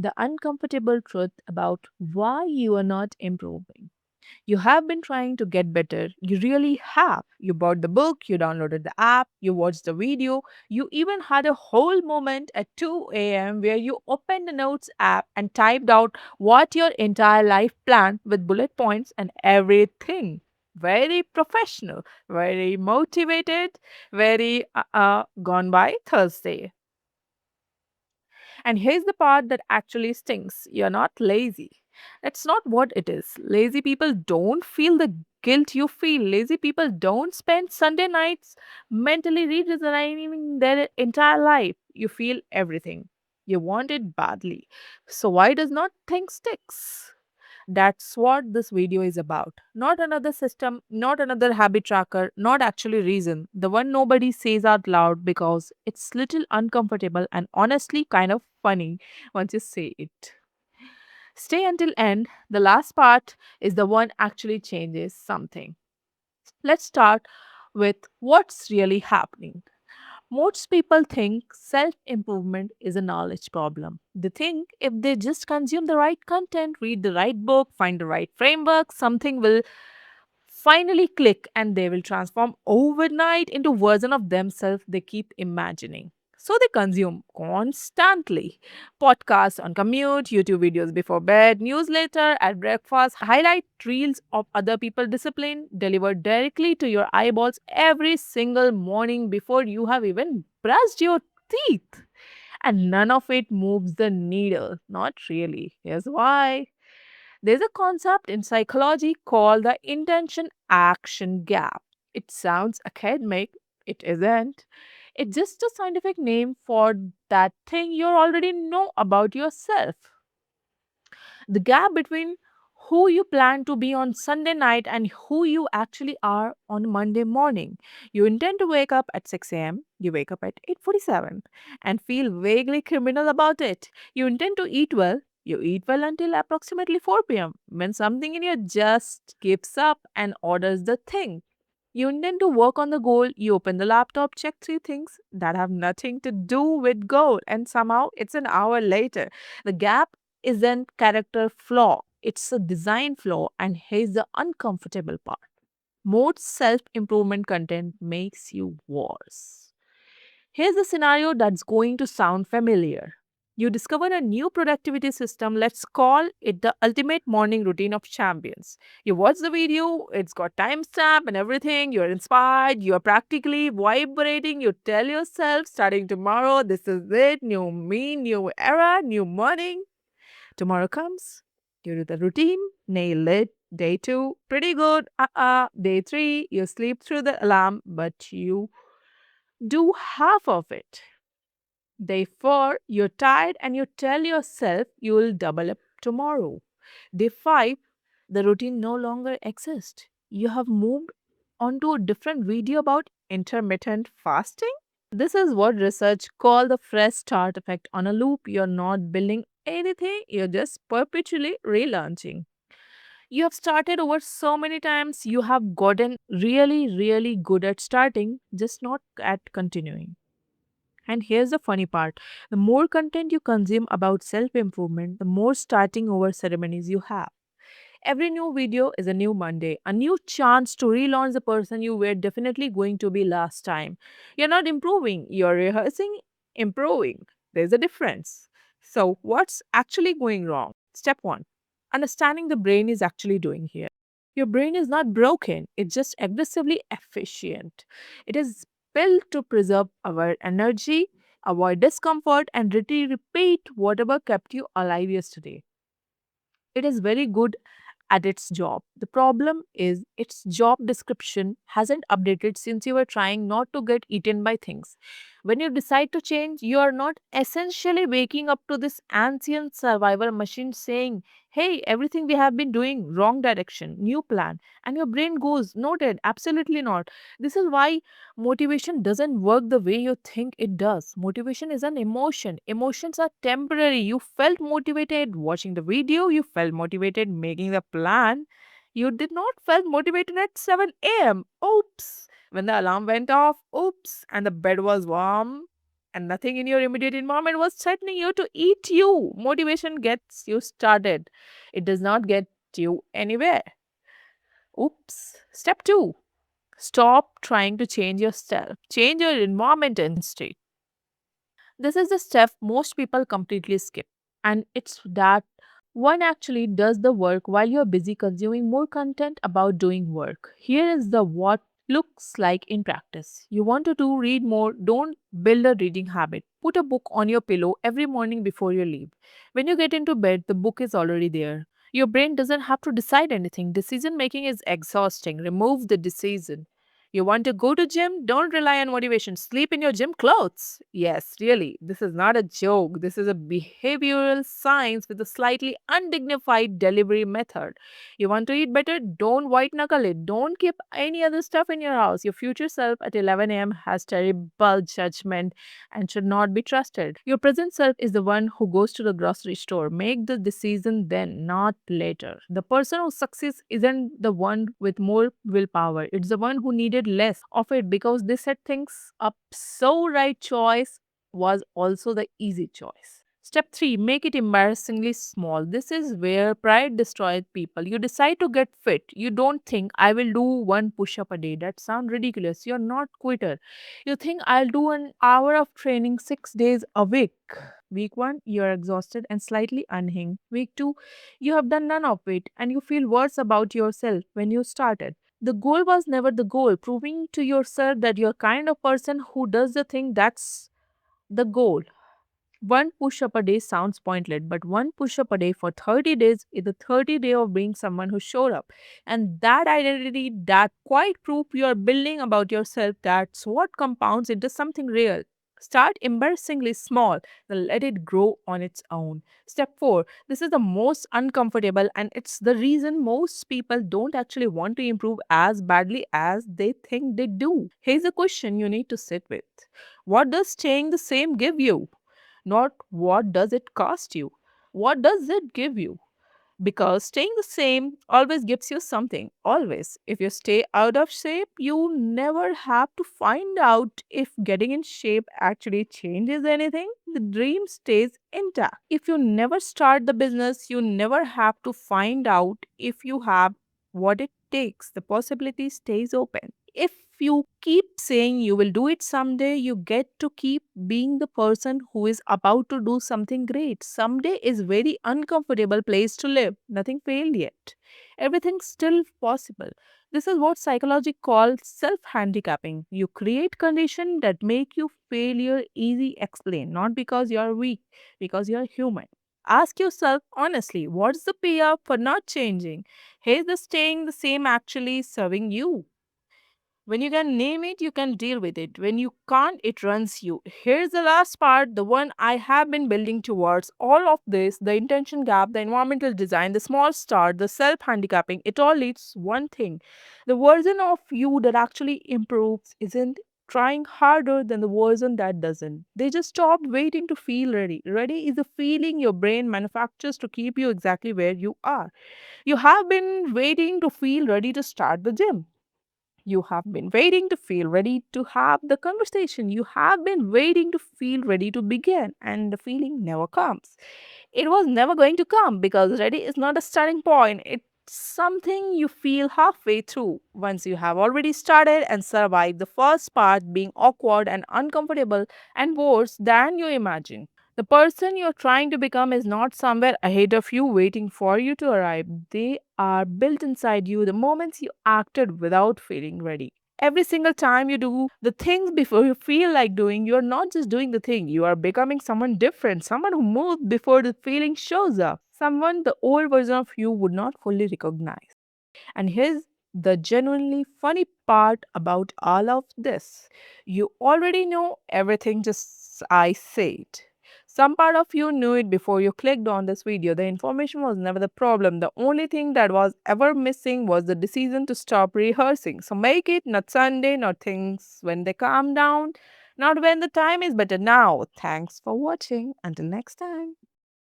the uncomfortable truth about why you are not improving. You have been trying to get better. You really have. You bought the book, you downloaded the app, you watched the video, you even had a whole moment at 2 a.m. where you opened the Notes app and typed out what your entire life planned with bullet points and everything. Very professional, very motivated, very gone by Thursday. And here's the part that actually stings: you're not lazy. That's not what it is. Lazy people don't feel the guilt you feel. Lazy people don't spend Sunday nights mentally redesigning their entire life. You feel everything. You want it badly. So why does not think sticks? That's what this video is about. Not another system, not another habit tracker, not actually reason. The one nobody says out loud because it's little uncomfortable and honestly kind of funny once you say it. Stay until end. The last part is the one actually changes something. Let's start with what's really happening. Most people think self improvement is a knowledge problem. They think if they just consume the right content, read the right book, find the right framework, something will finally click and they will transform overnight into version of themselves they keep imagining. So they consume constantly podcasts on commute, YouTube videos before bed, newsletter at breakfast, highlight reels of other people discipline delivered directly to your eyeballs every single morning before you have even brushed your teeth. And none of it moves the needle. Not really. Here's why. There's a concept in psychology called the intention action gap. It sounds academic, it isn't. It's just a scientific name for that thing you already know about yourself. The gap between who you plan to be on Sunday night and who you actually are on Monday morning. You intend to wake up at 6 a.m., you wake up at 8:47 and feel vaguely criminal about it. You intend to eat well, you eat well until approximately 4 p.m. when something in you just gives up and orders the thing. You intend to work on the goal, you open the laptop, check three things that have nothing to do with goal, and somehow it's an hour later. The gap isn't character flaw, it's a design flaw, and here's the uncomfortable part. Most self-improvement content makes you worse. Here's a scenario that's going to sound familiar. You discover a new productivity system, let's call it the ultimate morning routine of champions. You watch the video, it's got timestamp and everything, you're inspired, you're practically vibrating, you tell yourself, starting tomorrow, this is it, new me, new era, new morning. Tomorrow comes, you do the routine, nail it. Day two, pretty good. Day three, you sleep through the alarm, but you do half of it. Day four, you're tired and you tell yourself you will double up tomorrow. Day five, the routine no longer exists. You have moved on to a different video about intermittent fasting. This is what research call the fresh start effect on a loop. You're not building anything, you're just perpetually relaunching. You have started over so many times, you have gotten really, really good at starting, just not at continuing. And here's the funny part: the more content you consume about self improvement, the more starting over ceremonies you have. Every new video is a new Monday, a new chance to relaunch the person you were definitely going to be last time. You're not improving, you're rehearsing, improving. There's a difference. So, what's actually going wrong? Step one: understanding the brain is actually doing here. Your brain is not broken, it's just aggressively efficient. It is built to preserve our energy, avoid discomfort, and repeat whatever kept you alive yesterday. It is very good at its job. The problem is its job description hasn't updated since you were trying not to get eaten by things. When you decide to change, you are not essentially waking up to this ancient survival machine saying, "Hey, everything we have been doing, wrong direction, new plan." And your brain goes, "Noted, absolutely not." This is why motivation doesn't work the way you think it does. Motivation is an emotion. Emotions are temporary. You felt motivated watching the video, you felt motivated making the plan. You did not felt motivated at 7 a.m. Oops. When the alarm went off, oops, and the bed was warm and nothing in your immediate environment was threatening you to eat you. Motivation gets you started, it does not get you anywhere. Oops. Step 2, stop trying to change yourself, change your environment instead. This is the step most people completely skip. And it's that one actually does the work while you're busy consuming more content about doing work. Here is the what looks like in practice. You want to do read more, don't build a reading habit. Put a book on your pillow every morning before you leave. When you get into bed, the book is already there. Your brain doesn't have to decide anything. Decision making is exhausting. Remove the decision. You want to go to gym? Don't rely on motivation. Sleep in your gym clothes. Yes, really. This is not a joke. This is a behavioral science with a slightly undignified delivery method. You want to eat better? Don't white knuckle it. Don't keep any other stuff in your house. Your future self at 11 a.m. has terrible judgment and should not be trusted. Your present self is the one who goes to the grocery store. Make the decision then, not later. The person who succeeds isn't the one with more willpower, it's the one who needed less of it because they set things up so right choice was also the easy choice. Step 3, make it embarrassingly small. This is where pride destroys people. You decide to get fit. You don't think, I will do one push up a day. That sounds ridiculous. You're not quitter. You think, I'll do an hour of training 6 days a week. Week 1, you're exhausted and slightly unhinged. Week 2, you have done none of it and you feel worse about yourself when you started. The goal was never the goal. Proving to yourself that you're kind of person who does the thing, that's the goal. One push up a day sounds pointless, but one push up a day for 30 days is the 30 day of being someone who showed up. And that identity, that quiet proof you are building about yourself, that's what compounds into something real. Start embarrassingly small, then let it grow on its own. Step 4. This is the most uncomfortable, and it's the reason most people don't actually want to improve as badly as they think they do. Here's a question you need to sit with. What does staying the same give you? Not what does it cost you? What does it give you? Because staying the same always gives you something. Always. If you stay out of shape, you never have to find out if getting in shape actually changes anything. The dream stays intact. If you never start the business, you never have to find out if you have what it takes. The possibility stays open. If you keep saying you will do it someday, you get to keep being the person who is about to do something great. Someday is very uncomfortable place to live. Nothing failed yet. Everything's still possible. This is what psychology calls self-handicapping. You create conditions that make you failure easy explain, not because you're weak, because you're human. Ask yourself honestly, what's the payoff for not changing? Is the staying the same actually serving you? When you can name it, you can deal with it. When you can't, it runs you. Here's the last part, the one I have been building towards. All of this, the intention gap, the environmental design, the small start, the self handicapping, it all leads one thing. The version of you that actually improves isn't trying harder than the version that doesn't. They just stopped waiting to feel ready. Ready is a feeling your brain manufactures to keep you exactly where you are. You have been waiting to feel ready to start the gym. You have been waiting to feel ready to have the conversation. You have been waiting to feel ready to begin, and the feeling never comes. It was never going to come because ready is not a starting point. It's something you feel halfway through. Once you have already started and survived the first part being awkward and uncomfortable and worse than you imagine. The person you're trying to become is not somewhere ahead of you waiting for you to arrive. They are built inside you the moments you acted without feeling ready. Every single time you do the things before you feel like doing, you're not just doing the thing, you are becoming someone different, someone who moves before the feeling shows up, someone the old version of you would not fully recognize. And here's the genuinely funny part about all of this. You already know everything just I said. Some part of you knew it before you clicked on this video. The information was never the problem. The only thing that was ever missing was the decision to stop rehearsing. So make it not Sunday, not things when they calm down, not when the time is better now. Thanks for watching. Until next time.